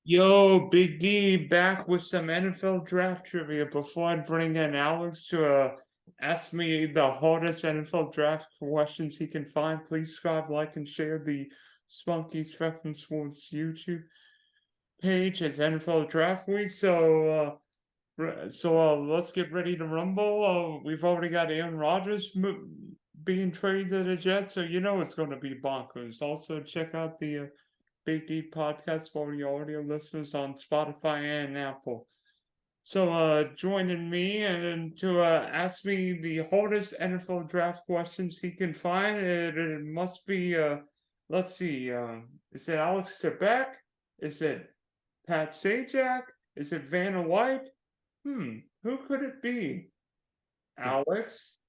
Yo, Big D, back with some NFL draft trivia. Before I bring in Alex to ask me the hardest NFL draft questions he can find, please subscribe, like, and share the Spunky Spectrum Sports YouTube page. It's NFL Draft Week, so let's get ready to rumble. We've already got Aaron Rodgers being traded to the Jets, so you know it's going to be bonkers. Also, check out the Big D podcast for your audio listeners on Spotify and Apple. So joining me and to ask me the hardest NFL draft questions he can find, it must be let's see, is it Alex Trebek? Is it Pat Sajak? Is it Vanna White? Who could it be? Alex?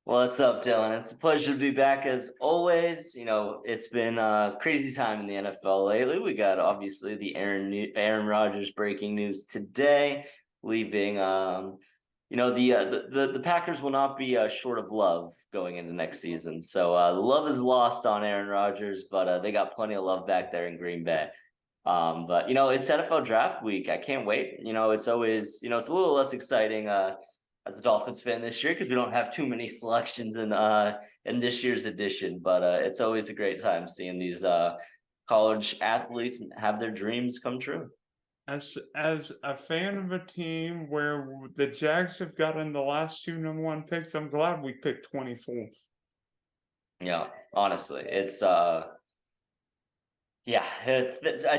What's up, Dylan? It's a pleasure to be back as always. It's been a crazy time in the NFL lately. We got obviously the Aaron Rodgers breaking news today, leaving. The Packers will not be short of love going into next season. So the love is lost on Aaron Rodgers, but they got plenty of love back there in Green Bay. But it's NFL draft week. I can't wait. It's always it's a little less exciting. As a Dolphins fan this year because we don't have too many selections in this year's edition. But it's always a great time seeing these college athletes have their dreams come true. As a fan of a team where the Jags have gotten the last two number one picks, I'm glad we picked 24th. Yeah, honestly, I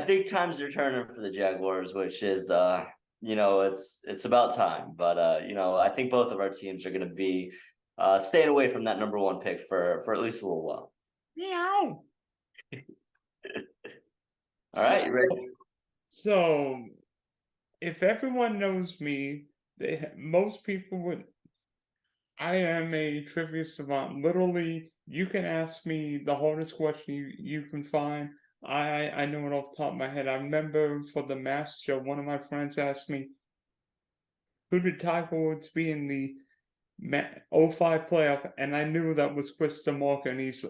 think times are turning for the Jaguars, which is it's about time. But I think both of our teams are going to be staying away from that number one pick for at least a little while. Meow. All right, you ready? So, if everyone knows me, most people would. I am a trivia savant. Literally, you can ask me the hardest question you can find. I know it off the top of my head. I remember for the math show, one of my friends asked me, "Who did Tiger Woods be in the '05 playoff?" And I knew that was Chris DeMarco, and he's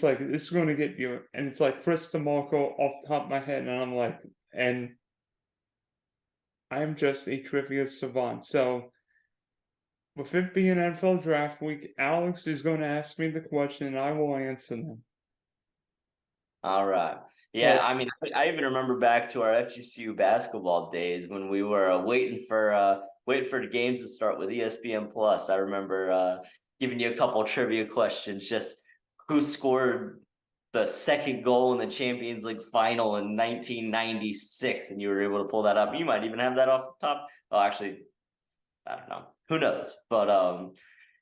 like, "This is going to get you," and it's like Chris DeMarco off the top of my head, and I'm like, and I'm just a trivia savant. So, with it being NFL draft week, Alex is going to ask me the question, and I will answer them. All right. So, Yeah, I mean, I even remember back to our FGCU basketball days when we were waiting for the games to start with ESPN Plus. I remember giving you a couple trivia questions, just who scored the second goal in the Champions League final in 1996, and you were able to pull that up. You might even have that off the top. Oh, actually, I don't know. Who knows? But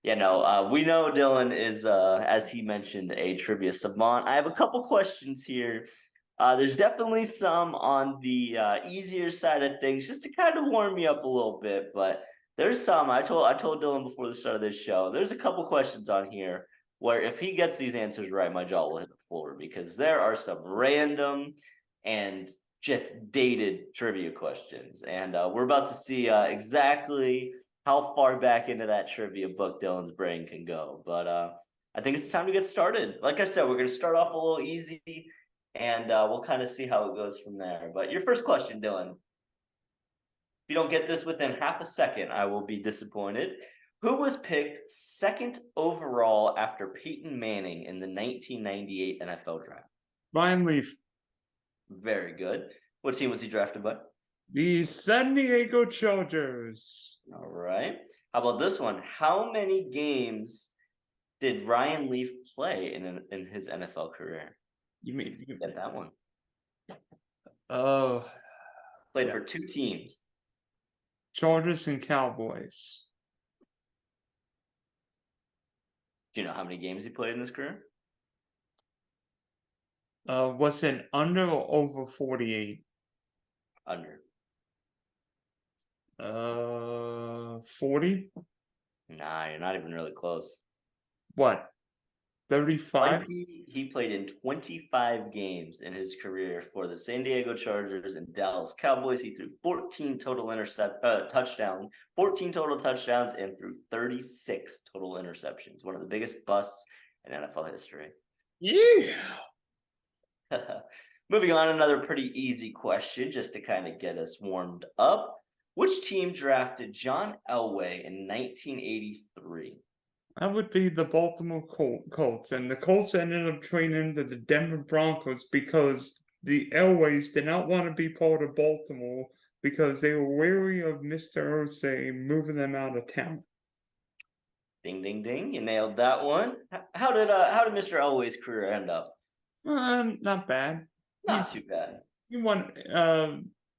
we know Dylan is, as he mentioned, a trivia savant. I have a couple questions here. There's definitely some on the easier side of things, just to kind of warm me up a little bit. But there's some. I told Dylan before the start of this show. There's a couple questions on here where if he gets these answers right, my jaw will hit the floor because there are some random and just dated trivia questions, and we're about to see exactly how far back into that trivia book Dylan's brain can go. But I think it's time to get started. Like I said, we're going to start off a little easy, and we'll kind of see how it goes from there. But your first question, Dylan. If you don't get this within half a second, I will be disappointed. Who was picked second overall after Peyton Manning in the 1998 NFL Draft? Ryan Leaf, Very good. What team was he drafted by? the San Diego Chargers. All right. How about this one? How many games did Ryan Leaf play in his NFL career? You See mean if you get that one. oh Played yeah. for two teams. Chargers and Cowboys. Do you know how many games he played in his career? Was it under or over 48? Under. 40? Nah, you're not even really close. What? 35? He played in 25 games in his career for the San Diego Chargers and Dallas Cowboys. He threw 14 total touchdowns, 14 total touchdowns, and threw 36 total interceptions. One of the biggest busts in NFL history. Yeah. Moving on, another pretty easy question just to kind of get us warmed up. Which team drafted John Elway in 1983? That would be the Baltimore Colts, and the Colts ended up trading to the Denver Broncos because the Elways did not want to be part of Baltimore because they were wary of Mr. Irsay moving them out of town. Ding, ding, ding! You nailed that one. How did Mr. Elway's career end up? Not bad. Not too bad. He won.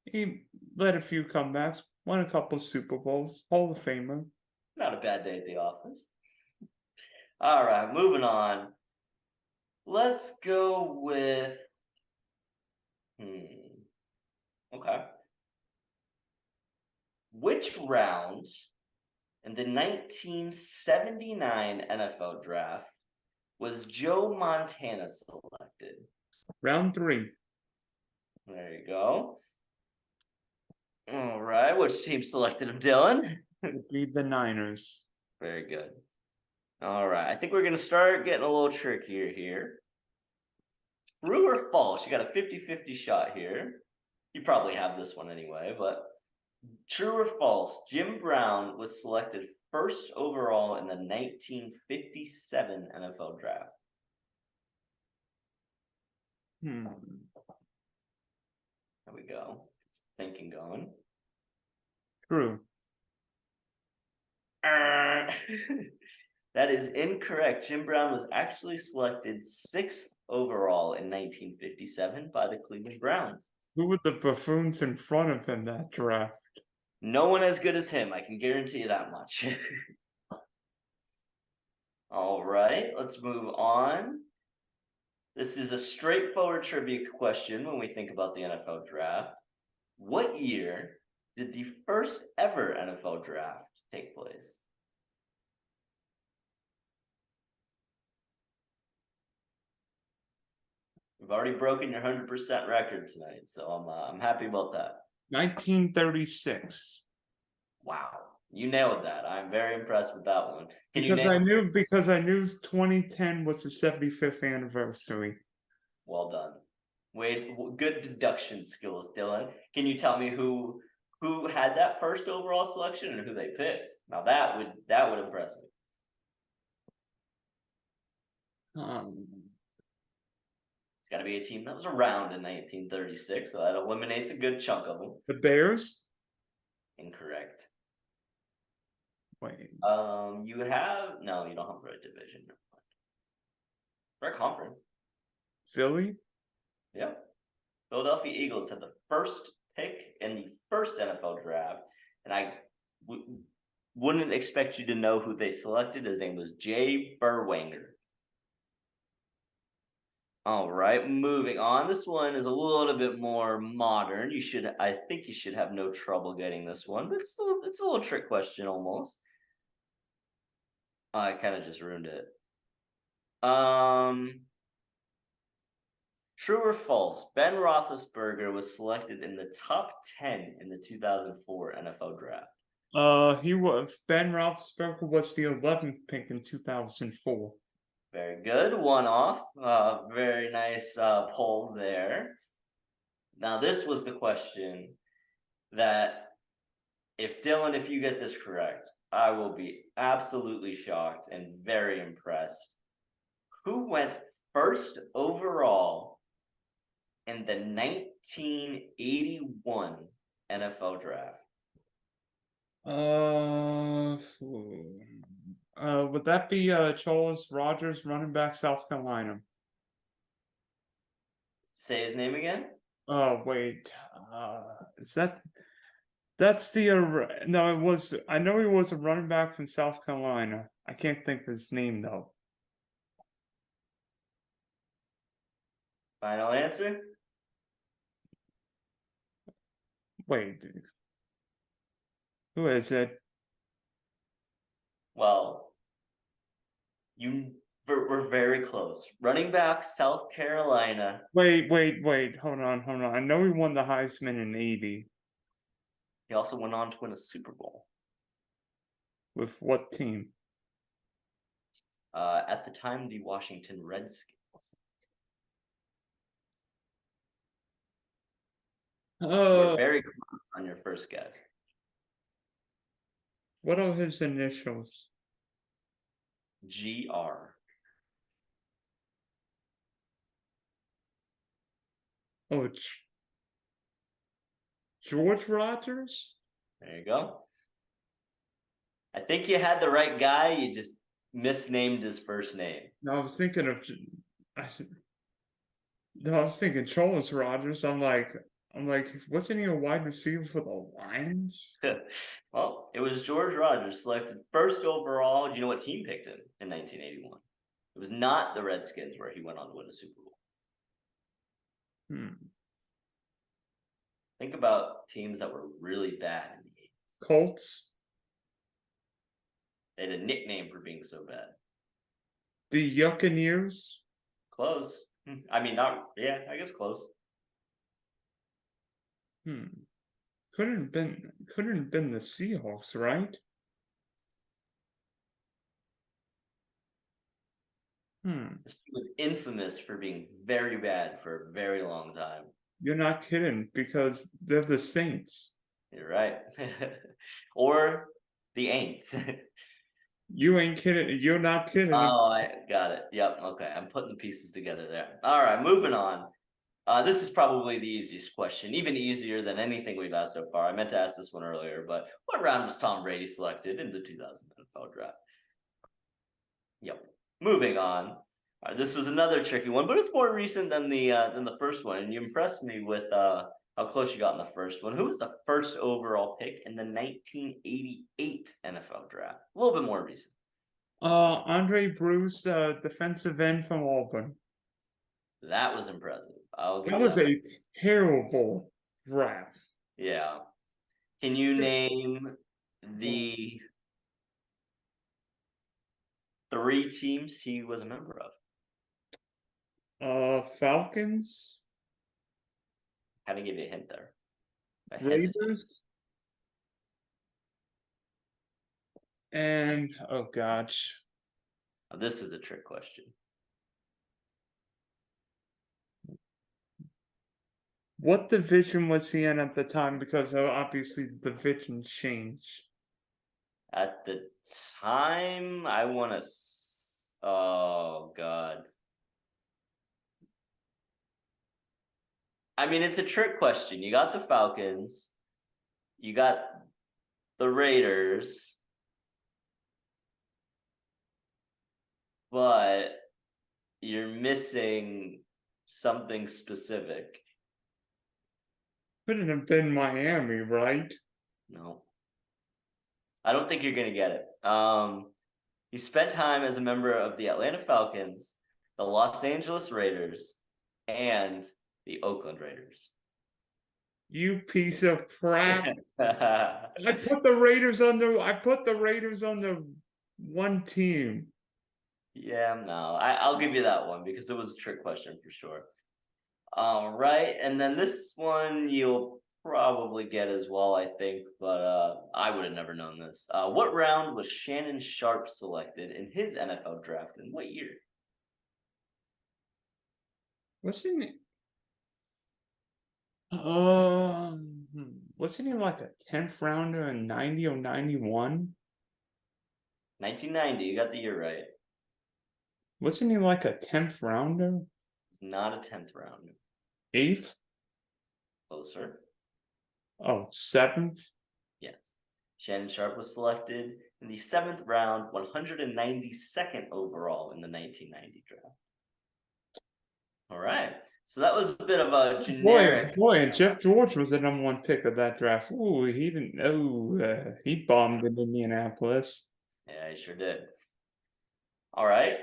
He led a few comebacks, won a couple Super Bowls, Hall of Famer. Not a bad day at the office. All right, moving on. Let's go with. Okay. Which round in the 1979 NFL draft was Joe Montana selected? Round 3. There you go. All right, which team selected him, Dylan? Would be the Niners. Very good. All right, I think we're going to start getting a little trickier here. True or false? You got a 50-50 shot here. You probably have this one anyway, but true or false? Jim Brown was selected first overall in the 1957 NFL draft. Hmm. There we go. It's thinking going. True. That is incorrect. Jim Brown was actually selected 6th overall in 1957 by the Cleveland Browns. Who were the buffoons in front of him that draft? No one as good as him, I can guarantee you that much. All right, let's move on. This is a straightforward trivia question when we think about the NFL draft. What year did the first ever NFL draft take place? We've already broken your 100% record tonight, so I'm happy about that. 1936. Wow, you nailed that. I'm very impressed with that one. Because I knew 2010 was the 75th anniversary. Well done. Wade, good deduction skills, Dylan. Can you tell me who had that first overall selection and who they picked? Now that would impress me. It's got to be a team that was around in 1936, so that eliminates a good chunk of them. The Bears? Incorrect. Wait. You don't have the right division. Right conference. Philly? Yep. Philadelphia Eagles had the first pick in the first NFL draft, and I wouldn't expect you to know who they selected. His name was Jay Berwanger. All right, moving on. This one is a little bit more modern. I think you should have no trouble getting this one, but it's a little trick question almost. I kind of just ruined it. True or false? Ben Roethlisberger was selected in the top 10 in the 2004 NFL draft. Ben Roethlisberger was the 11th pick in 2004. Very good. One off. Very nice poll there. Now, this was the question that if you get this correct, I will be absolutely shocked and very impressed. Who went first overall in the 1981 NFL draft? Would that be Charles Rogers, running back, South Carolina? Say his name again. Wait. Is that? That's the no. It was. I know he was a running back from South Carolina. I can't think of his name though. Final answer. Wait. Who is it? Well, we're very close. Running back, South Carolina. Wait. Hold on. I know he won the Heisman in '80. He also went on to win a Super Bowl. With what team? At the time, the Washington Redskins. We're very close on your first guess. what are his initials? GR. Oh, George Rogers? There you go. I think you had the right guy. You just misnamed his first name. No, I was thinking of. No, I was thinking Charles Rogers. I'm like, wasn't he a wide receiver for the Lions? Well, it was George Rogers selected first overall. Do you know what team picked him in 1981? It was not the Redskins, where he went on to win the Super Bowl. Think about teams that were really bad in the 80s. Colts. They had a nickname for being so bad. The Yuccaneers. Close. I mean, not, yeah, I guess close. Couldn't have been the Seahawks, right? This team was infamous for being very bad for a very long time. You're not kidding, because they're the Saints. You're right. Or the Aints. You ain't kidding. You're not kidding. Oh, I got it. Yep. Okay. I'm putting the pieces together there. All right. Moving on. This is probably the easiest question, even easier than anything we've asked so far. I meant to ask this one earlier, but what round was Tom Brady selected in the 2000 NFL draft? Yep. Moving on. All right, this was another tricky one, but it's more recent than the first one, and you impressed me with how close you got in the first one. Who was the first overall pick in the 1988 NFL draft? A little bit more recent. Andre Bruce, defensive end from Auburn. That was impressive. That was a terrible draft. Yeah. Can you name the 3 teams he was a member of? Falcons. Kind of give you a hint there. Raiders. And oh gosh. This is a trick question. What division was he in at the time? Because obviously the division changed. At the time, I want to. Oh God. I mean, it's a trick question. You got the Falcons. You got the Raiders. But you're missing something specific. Couldn't have been Miami, right? No. I don't think you're going to get it. He spent time as a member of the Atlanta Falcons, the Los Angeles Raiders, and the Oakland Raiders. You piece of crap. I put the Raiders on the one team. Yeah, no. I'll give you that one because it was a trick question for sure. All right, and then this one you'll probably get as well, I think, but I would have never known this. What round was Shannon Sharpe selected in his NFL draft, and what year? Wasn't he like a 10th rounder in 90 or 91? 1990, you got the year right. Wasn't he like a 10th rounder? It's not a 10th rounder. 8th? Closer. Oh, 7th? Yes. Shannon Sharpe was selected in the 7th round, 192nd overall in the 1990 draft. All right. So that was a bit of a generic. Boy, and Jeff George was the #1 pick of that draft. Ooh, he didn't know. He bombed in Indianapolis. Yeah, he sure did. All right.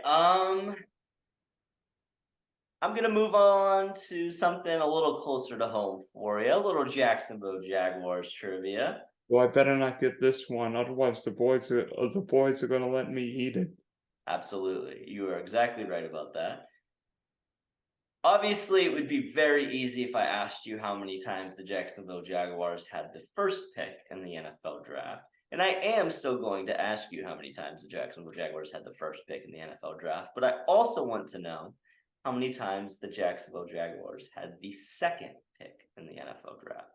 I'm going to move on to something a little closer to home for you. A little Jacksonville Jaguars trivia. Well, I better not get this one, otherwise the boys are going to let me eat it. Absolutely. You are exactly right about that. Obviously, it would be very easy if I asked you how many times the Jacksonville Jaguars had the first pick in the NFL draft. And I am still going to ask you how many times the Jacksonville Jaguars had the first pick in the NFL draft. But I also want to know how many times the Jacksonville Jaguars had the second pick in the NFL draft?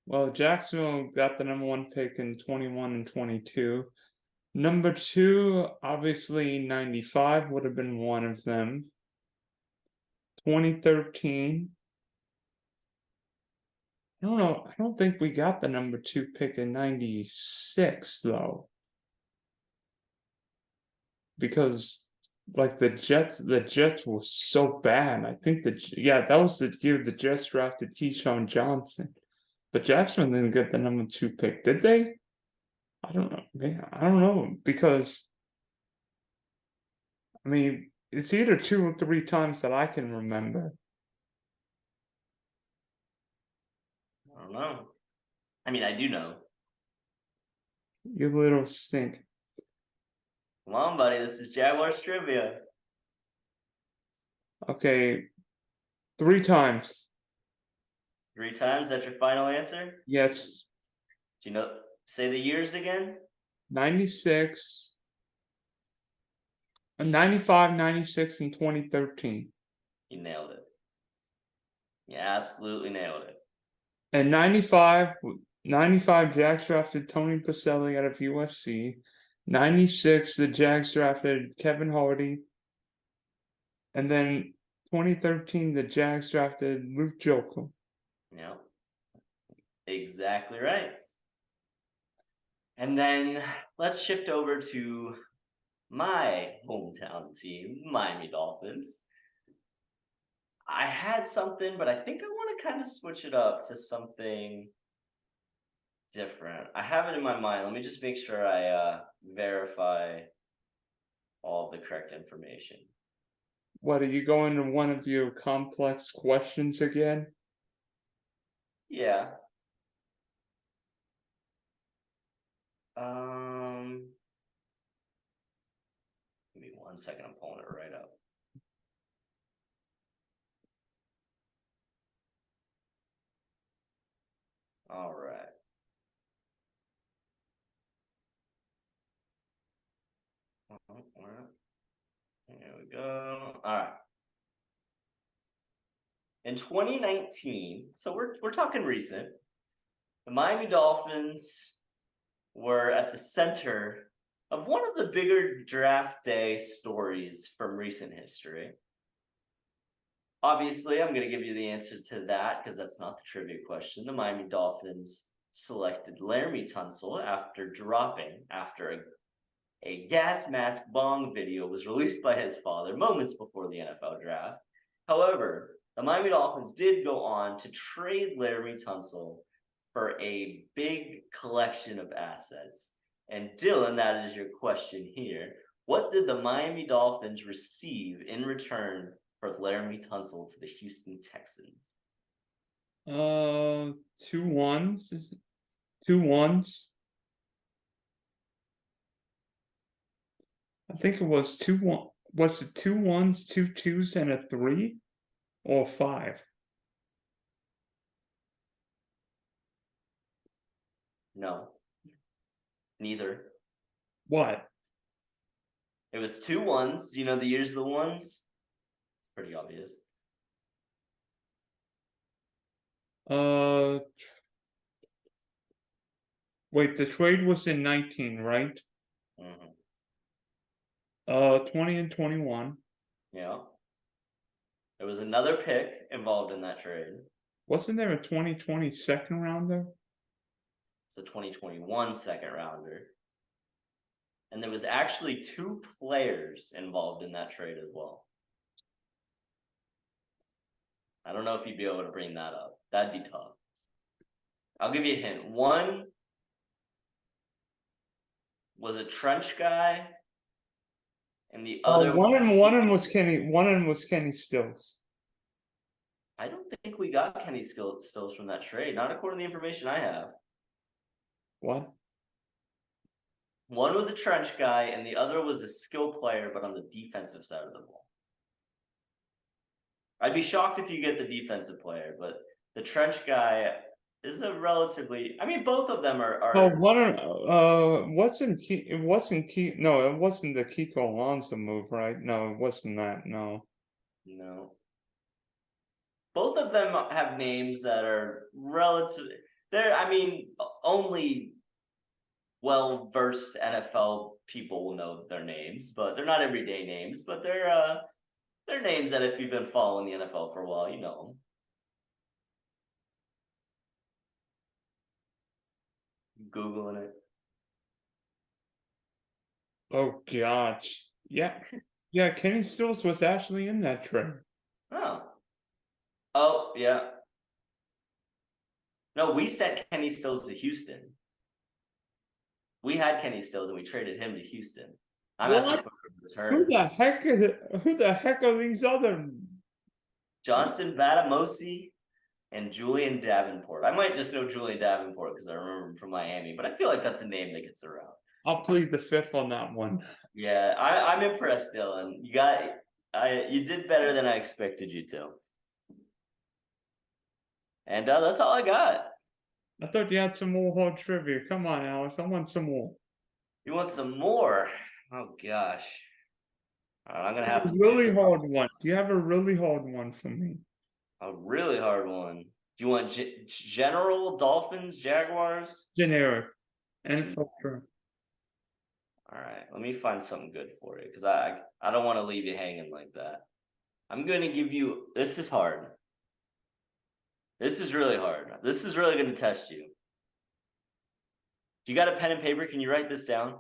Well, Jacksonville got the number 1 pick in 21 and 22. Number 2, obviously 95 would have been one of them. 2013. I don't know. I don't think we got the number 2 pick in 96 though. Because like the Jets were so bad. I think that was the year the Jets drafted Keyshawn Johnson. But Jackson didn't get the number 2 pick, did they? I don't know. Man, I don't know because I mean it's either 2 or 3 times that I can remember. I don't know. I mean, I do know. You little stink. Come on, buddy. This is Jaguars trivia. Okay, 3 times. 3 times. That's your final answer? Yes. Do you know? Say the years again. 96, 95, 96, and 2013. You nailed it. You absolutely nailed it. And 95, Jags drafted Tony Pacelli out of USC. 96, the Jags drafted Kevin Hardy. And then 2013, the Jags drafted Luke Jokel. Yeah. Exactly right. And then let's shift over to my hometown team, Miami Dolphins. I had something, but I think I want to kind of switch it up to something different. I have it in my mind. Let me just make sure I verify all of the correct information. What, are you going to one of your complex questions again? Yeah. Give me 1 second. I'm pulling it right up. All right. Here we go. All right. In 2019, so we're talking recent, the Miami Dolphins were at the center of one of the bigger draft day stories from recent history. Obviously, I'm going to give you the answer to that because that's not the trivia question. The Miami Dolphins selected Laramie Tunsil after a gas mask bong video was released by his father moments before the NFL draft. However, the Miami Dolphins did go on to trade Laramie Tunsil for a big collection of assets. And Dylan, that is your question here. What did the Miami Dolphins receive in return for Laramie Tunsil to the Houston Texans? 2 1s. 2 1s. I think it was 2 1. Was it 2 1s, 2 2s, and a 3? Or 5? No. Neither. What? It was 2 1s. Do you know the years of the ones? It's pretty obvious. Wait, the trade was in 19, right? Mm-hmm. 20 and 21. Yeah. There was another pick involved in that trade. Wasn't there a 2020 second rounder? It's a 2021 second rounder. And there was actually 2 players involved in that trade as well. I don't know if you'd be able to bring that up. That'd be tough. I'll give you a hint. One was a trench guy, and the other one was Kenny Stills. I don't think we got Kenny Stills from that trade, not according to the information I have. What? One was a trench guy, and the other was a skill player, but on the defensive side of the ball. I'd be shocked if you get the defensive player, but the trench guy is a relatively. I mean, both of them are. Oh, it wasn't the Kiko Alonso move, right? No, it wasn't that. No. No. Both of them have names that are relative. I mean, only well-versed NFL people will know their names, but they're not everyday names. But they're names that if you've been following the NFL for a while, you know them. Googling it. Oh gosh. Yeah. Yeah, Kenny Stills was actually in that trade. Oh. Oh, yeah. No, we sent Kenny Stills to Houston. We had Kenny Stills and we traded him to Houston. I'm asking What? for a return. Who the heck are these other Johnson Batamosi and Julian Davenport. I might just know Julian Davenport because I remember him from Miami, but I feel like that's a name that gets around. I'll plead the fifth on that one. Yeah, I'm impressed, Dylan. You did better than I expected you to. And that's all I got. I thought you had some more hard trivia. Come on, Alex. I want some more. You want some more? Oh gosh. I'm gonna have to Really hard one. Do you have a really hard one for me? a really hard one. Do you want general Dolphins, Jaguars? Generic. NFL term. All right, let me find something good for you because I don't want to leave you hanging like that. I'm going to give you. This is hard. This is really hard. This is really going to test you. You got a pen and paper? Can you write this down?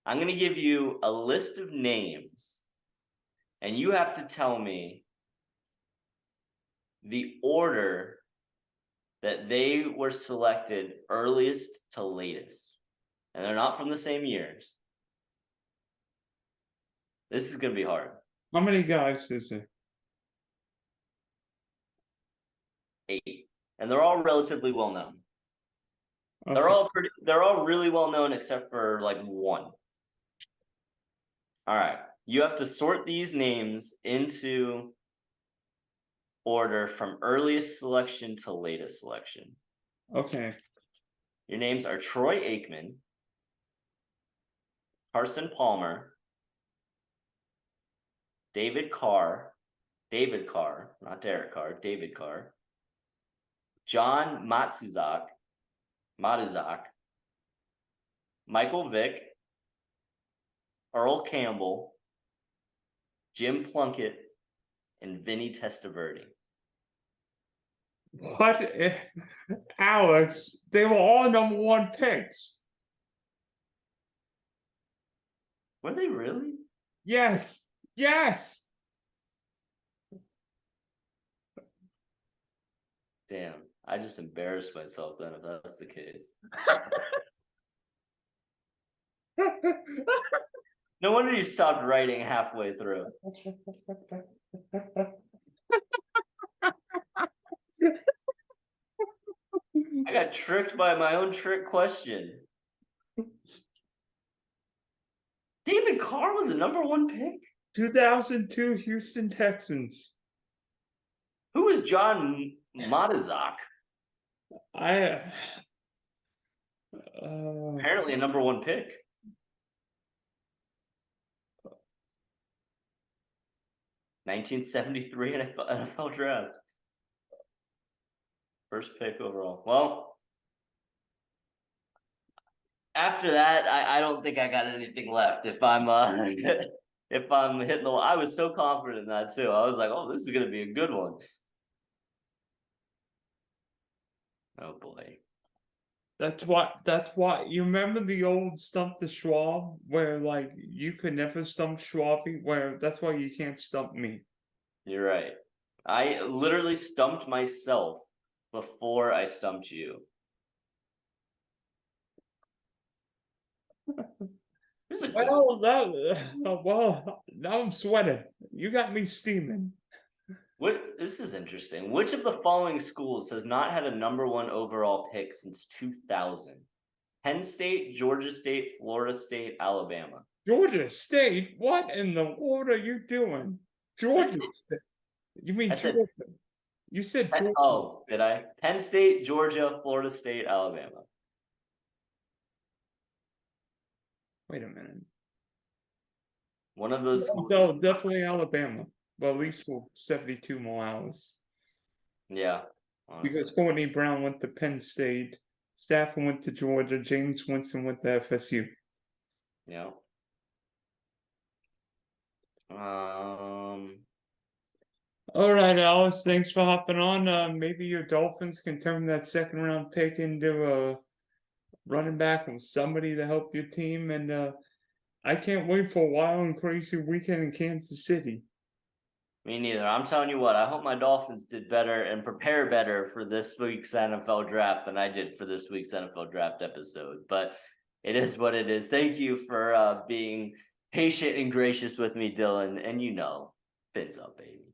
I'm going to give you a list of names, and you have to tell me the order that they were selected earliest to latest. And they're not from the same years. This is going to be hard. How many guys is it? 8. And they're all relatively well known. Okay. They're all really well known except for like one. All right. You have to sort these names into order from earliest selection to latest selection. Okay. Your names are Troy Aikman, Carson Palmer, David Carr, not Derek Carr, David Carr, John Matuzak, Michael Vick, Earl Campbell, Jim Plunkett, and Vinny Testaverde. What? Alex, they were all #1 picks. Were they really? Yes. Yes. Damn, I just embarrassed myself then if that's the case. No wonder you stopped writing halfway through. I got tricked by my own trick question. David Carr was the #1 pick? 2002 Houston Texans. Who was John Matuzak? Apparently a #1 pick. (1973) NFL draft. First pick overall. Well, after that, I don't think I got anything left. If I'm if I'm hitting the, I was so confident in that too. I was like, oh, this is gonna be a good one. Oh boy. That's what you remember the old stump the Schwab where like you could never stump Schwabi, where that's why you can't stump me. You're right. I literally stumped myself before I stumped you. Well, now I'm sweating. You got me steaming. This is interesting. Which of the following schools has not had a #1 overall pick since 2000? Penn State, Georgia State, Florida State, Alabama. Georgia State? What in the world are you doing? Georgia State. You mean Georgia? You said Georgia. Oh, did I? Penn State, Georgia, Florida State, Alabama. Wait a minute. One of those schools. No, definitely Alabama. Well, at least for 72 more hours. Yeah. Honestly. Because Courtney Brown went to Penn State, Stafford went to Georgia, James Winston went to FSU. Yeah. All right, Alex, thanks for hopping on. Maybe your Dolphins can turn that second round pick into a running back with somebody to help your team. And I can't wait for a wild and crazy weekend in Kansas City. Me neither. I'm telling you what, I hope my Dolphins did better and prepare better for this week's NFL draft than I did for this week's NFL draft episode. But it is what it is. Thank you for being patient and gracious with me, Dylan. And fins up, baby.